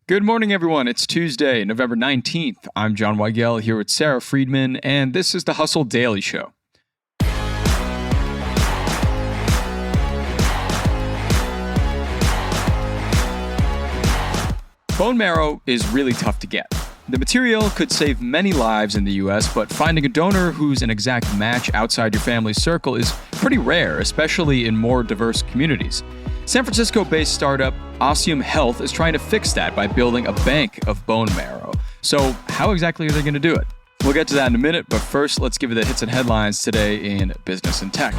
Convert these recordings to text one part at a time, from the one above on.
Good morning, everyone. It's Tuesday, November 19th. I'm John Weigell here with Sara Friedman, and this is the Hustle Daily Show. Bone marrow is really tough to get. The material could save many lives in the US, but finding a donor who's an exact match outside your family circle is pretty rare, especially in more diverse communities. San Francisco-based startup Ossium Health is trying to fix that by building a bank of bone marrow. So how exactly are they going to do it? We'll get to that in a minute, but first, let's give you the hits and headlines today in business and tech.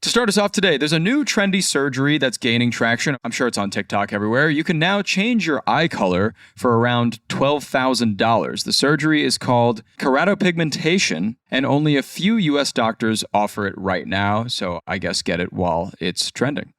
To start us off today, there's a new trendy surgery that's gaining traction. I'm sure it's on TikTok everywhere. You can now change your eye color for around $12,000. The surgery is called keratopigmentation, and only a few US doctors offer it right now, so I guess get it while it's trending.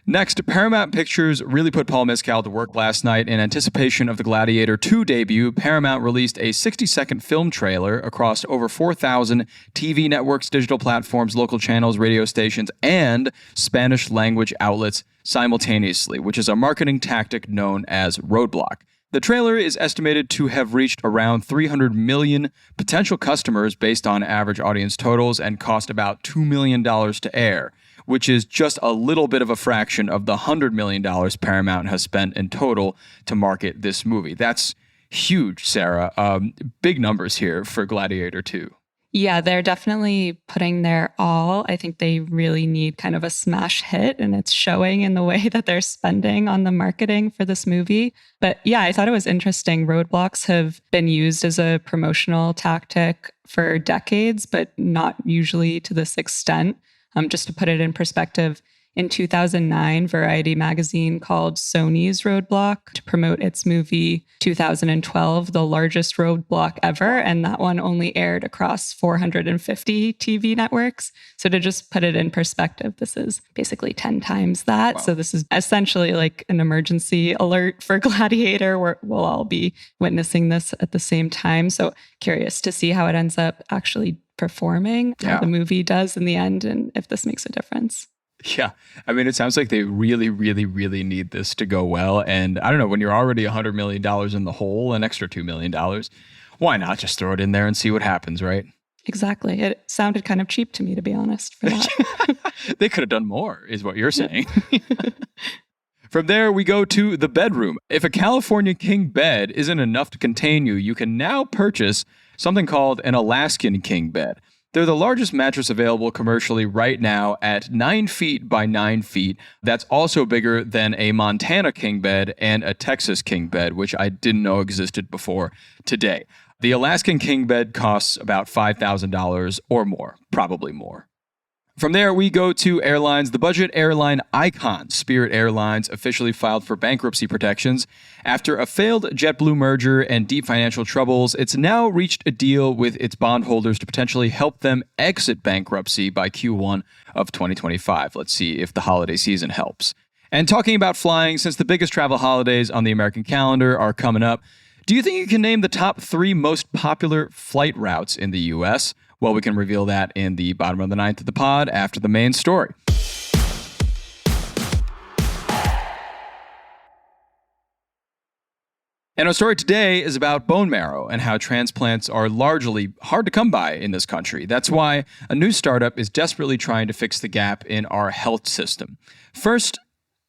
Next, Paramount Pictures really put Paul Mescal to work last night. In anticipation of the Gladiator 2 debut, Paramount released a 60-second film trailer across over 4,000 TV networks, digital platforms, local channels, radio stations, and Spanish-language outlets simultaneously, which is a marketing tactic known as roadblock. The trailer is estimated to have reached around 300 million potential customers based on average audience totals and cost about $2 million to air, which is just a little bit of a fraction of the $100 million Paramount has spent in total to market this movie. That's huge, Sara. Big numbers here for Gladiator 2. Yeah, they're definitely putting their all. I think they really need kind of a smash hit, and it's showing in the way that they're spending on the marketing for this movie. But yeah, I thought it was interesting. Roadblocks have been used as a promotional tactic for decades, but not usually to this extent. Just to put it in perspective, in 2009, Variety magazine called Sony's roadblock to promote its movie 2012 the largest roadblock ever, and that one only aired across 450 TV networks. So to just put it in perspective, this is basically 10 times that. Wow. So this is essentially like an emergency alert for Gladiator, where we'll all be witnessing this at the same time. So curious to see how it ends up actually performing, how the movie does in the end, and if this makes a difference. Yeah. I mean, it sounds like they really, really, really need this to go well. And I don't know, when you're already $100 million in the hole, an extra $2 million, why not just throw it in there and see what happens, right? Exactly. It sounded kind of cheap to me, to be honest, for that. They could have done more, is what you're saying. From there, we go to the bedroom. If a California king bed isn't enough to contain you, you can now purchase something called an Alaskan king bed. They're the largest mattress available commercially right now at 9 feet by 9 feet. That's also bigger than a Montana king bed and a Texas king bed, which I didn't know existed before today. The Alaskan king bed costs about $5,000 or more, probably more. From there, we go to airlines. The budget airline icon, Spirit Airlines, officially filed for bankruptcy protections. After a failed JetBlue merger and deep financial troubles, it's now reached a deal with its bondholders to potentially help them exit bankruptcy by Q1 of 2025. Let's see if the holiday season helps. And talking about flying, since the biggest travel holidays on the American calendar are coming up, do you think you can name the top 3 most popular flight routes in the U.S.? Well, we can reveal that in the bottom of the ninth of the pod after the main story. And our story today is about bone marrow and how transplants are largely hard to come by in this country. That's why a new startup is desperately trying to fix the gap in our health system. First,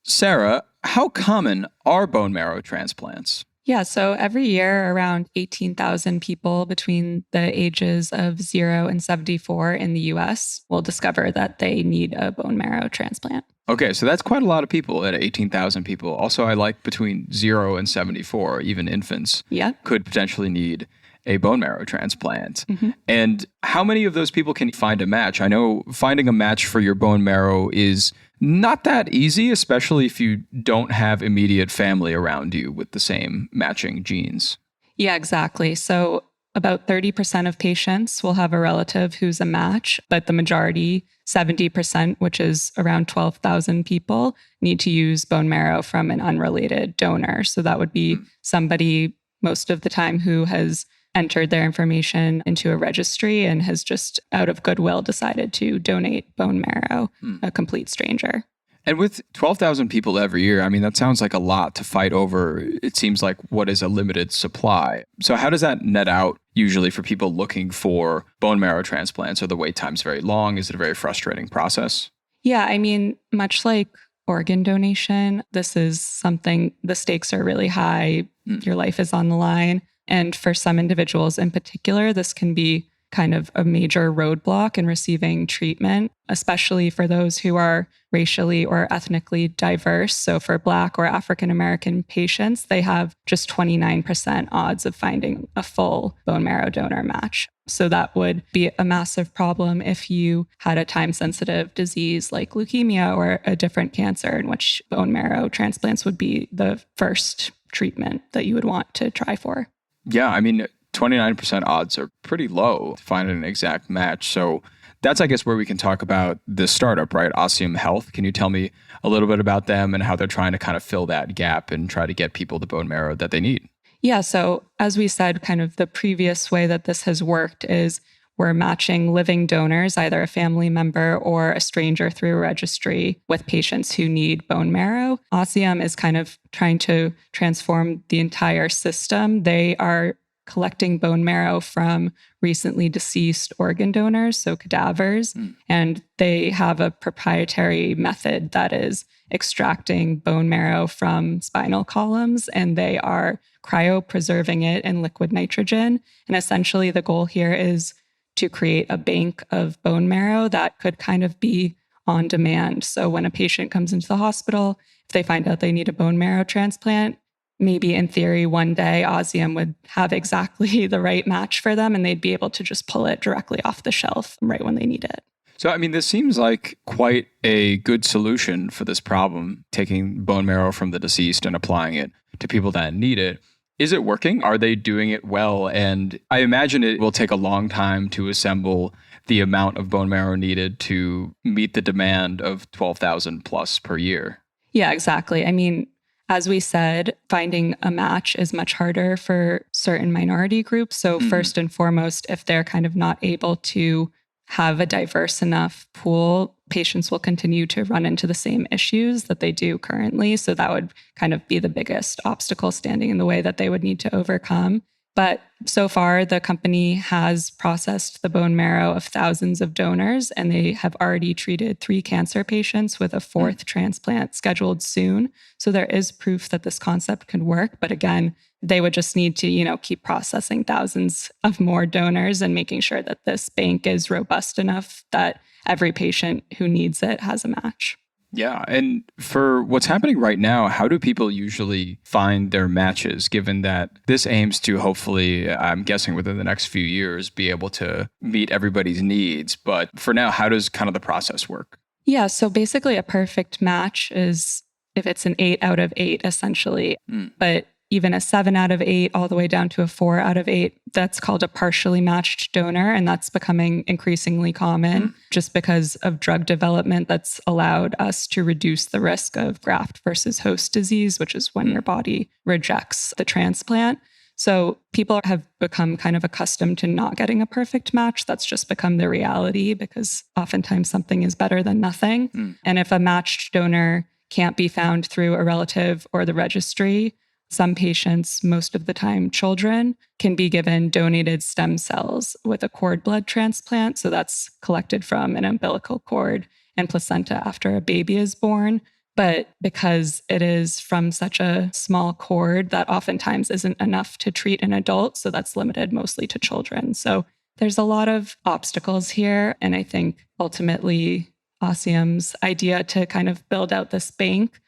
Sara, how common are bone marrow transplants? Yeah, so every year, around 18,000 people between the ages of 0 and 74 in the US will discover that they need a bone marrow transplant. Okay, so that's quite a lot of people at 18,000 people. Also, I like between 0 and 74, even infants could potentially need a bone marrow transplant. Mm-hmm. And how many of those people can find a match? I know finding a match for your bone marrow is not that easy, especially if you don't have immediate family around you with the same matching genes. Yeah, exactly. So about 30% of patients will have a relative who's a match, but the majority, 70%, which is around 12,000 people, need to use bone marrow from an unrelated donor. So that would be somebody most of the time who has entered their information into a registry and has just out of goodwill decided to donate bone marrow, a complete stranger. And with 12,000 people every year, I mean, that sounds like a lot to fight over. It seems like what is a limited supply. So how does that net out usually for people looking for bone marrow transplants? Are the wait times very long? Is it a very frustrating process? Yeah, I mean, much like organ donation, this is something, the stakes are really high. Your life is on the line. And for some individuals in particular, this can be kind of a major roadblock in receiving treatment, especially for those who are racially or ethnically diverse. So for Black or African American patients, they have just 29% odds of finding a full bone marrow donor match. So that would be a massive problem if you had a time-sensitive disease like leukemia or a different cancer, in which bone marrow transplants would be the first treatment that you would want to try for. Yeah, I mean, 29% odds are pretty low to find an exact match. So that's, I guess, where we can talk about the startup, right? Ossium Health. Can you tell me a little bit about them and how they're trying to kind of fill that gap and try to get people the bone marrow that they need? Yeah, so as we said, kind of the previous way that this has worked is we're matching living donors, either a family member or a stranger through a registry, with patients who need bone marrow. Ossium is kind of trying to transform the entire system. They are collecting bone marrow from recently deceased organ donors, so cadavers, and they have a proprietary method that is extracting bone marrow from spinal columns, and they are cryopreserving it in liquid nitrogen. And essentially the goal here is to create a bank of bone marrow that could kind of be on demand. So when a patient comes into the hospital, if they find out they need a bone marrow transplant, maybe in theory, one day Ossium would have exactly the right match for them and they'd be able to just pull it directly off the shelf right when they need it. So, I mean, this seems like quite a good solution for this problem, taking bone marrow from the deceased and applying it to people that need it. Is it working? Are they doing it well? And I imagine it will take a long time to assemble the amount of bone marrow needed to meet the demand of 12,000 plus per year. Yeah, exactly. I mean, as we said, finding a match is much harder for certain minority groups. So first and foremost, if they're kind of not able to have a diverse enough pool, patients will continue to run into the same issues that they do currently. So that would kind of be the biggest obstacle standing in the way that they would need to overcome. But so far, the company has processed the bone marrow of thousands of donors, and they have already treated 3 cancer patients with a 4th transplant scheduled soon. So there is proof that this concept can work. But again, they would just need to, keep processing thousands of more donors and making sure that this bank is robust enough that every patient who needs it has a match. Yeah. And for what's happening right now, how do people usually find their matches, given that this aims to hopefully, I'm guessing within the next few years, be able to meet everybody's needs? But for now, how does kind of the process work? Yeah. So basically a perfect match is if it's an 8 out of 8, essentially. But even a 7 out of 8, all the way down to a 4 out of 8, that's called a partially matched donor. And that's becoming increasingly common just because of drug development that's allowed us to reduce the risk of graft versus host disease, which is when your body rejects the transplant. So people have become kind of accustomed to not getting a perfect match. That's just become the reality because oftentimes something is better than nothing. And if a matched donor can't be found through a relative or the registry, some patients, most of the time children, can be given donated stem cells with a cord blood transplant. So that's collected from an umbilical cord and placenta after a baby is born. But because it is from such a small cord, that oftentimes isn't enough to treat an adult. So that's limited mostly to children. So there's a lot of obstacles here. And I think ultimately Ossium's idea to kind of build out this bank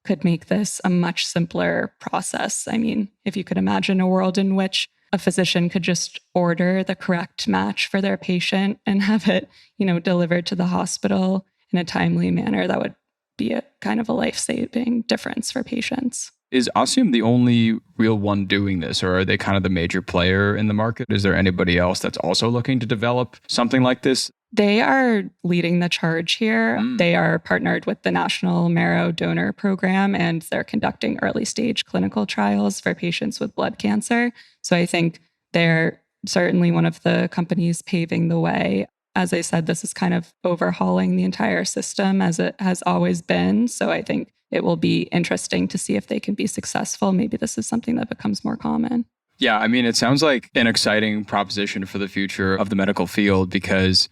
could make this a much simpler process. I mean, if you could imagine a world in which a physician could just order the correct match for their patient and have it, delivered to the hospital in a timely manner, that would be a kind of a life-saving difference for patients. Is Ossium the only real one doing this, or are they kind of the major player in the market? Is there anybody else that's also looking to develop something like this? They are leading the charge here. They are partnered with the National Marrow Donor Program, and they're conducting early stage clinical trials for patients with blood cancer. So I think they're certainly one of the companies paving the way. As I said, this is kind of overhauling the entire system as it has always been. So I think it will be interesting to see if they can be successful. Maybe this is something that becomes more common. Yeah, I mean, it sounds like an exciting proposition for the future of the medical field, because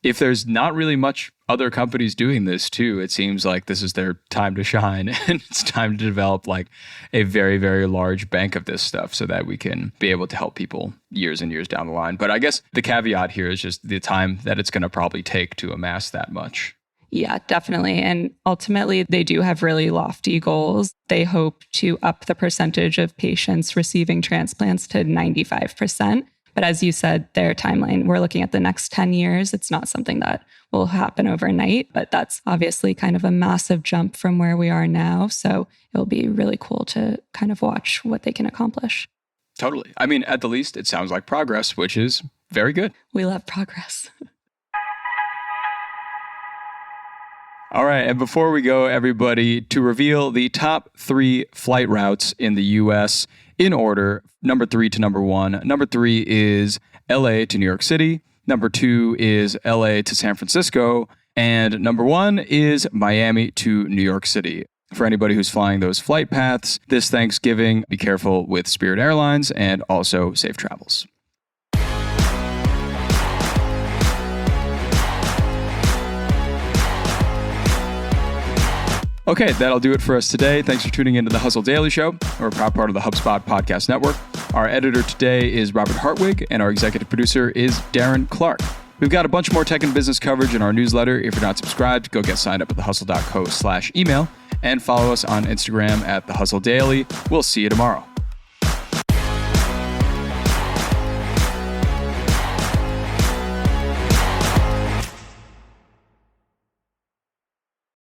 if there's not really much other companies doing this too, it seems like this is their time to shine, and it's time to develop like a very, very large bank of this stuff so that we can be able to help people years and years down the line. But I guess the caveat here is just the time that it's going to probably take to amass that much. Yeah, definitely. And ultimately, they do have really lofty goals. They hope to up the percentage of patients receiving transplants to 95%. But as you said, their timeline, we're looking at the next 10 years. It's not something that will happen overnight, but that's obviously kind of a massive jump from where we are now. So it'll be really cool to kind of watch what they can accomplish. Totally. I mean, at the least, it sounds like progress, which is very good. We love progress. All right. And before we go, everybody, to reveal the top 3 flight routes in the U.S. in order, number 3 to number 1. Number 3 is LA to New York City. Number 2 is LA to San Francisco. And number 1 is Miami to New York City. For anybody who's flying those flight paths this Thanksgiving, be careful with Spirit Airlines, and also safe travels. Okay, that'll do it for us today. Thanks for tuning into the Hustle Daily Show. We're a proud part of the HubSpot Podcast Network. Our editor today is Robert Hartwig, and our executive producer is Darren Clark. We've got a bunch more tech and business coverage in our newsletter. If you're not subscribed, go get signed up at thehustle.co/email and follow us on Instagram at The Hustle Daily. We'll see you tomorrow.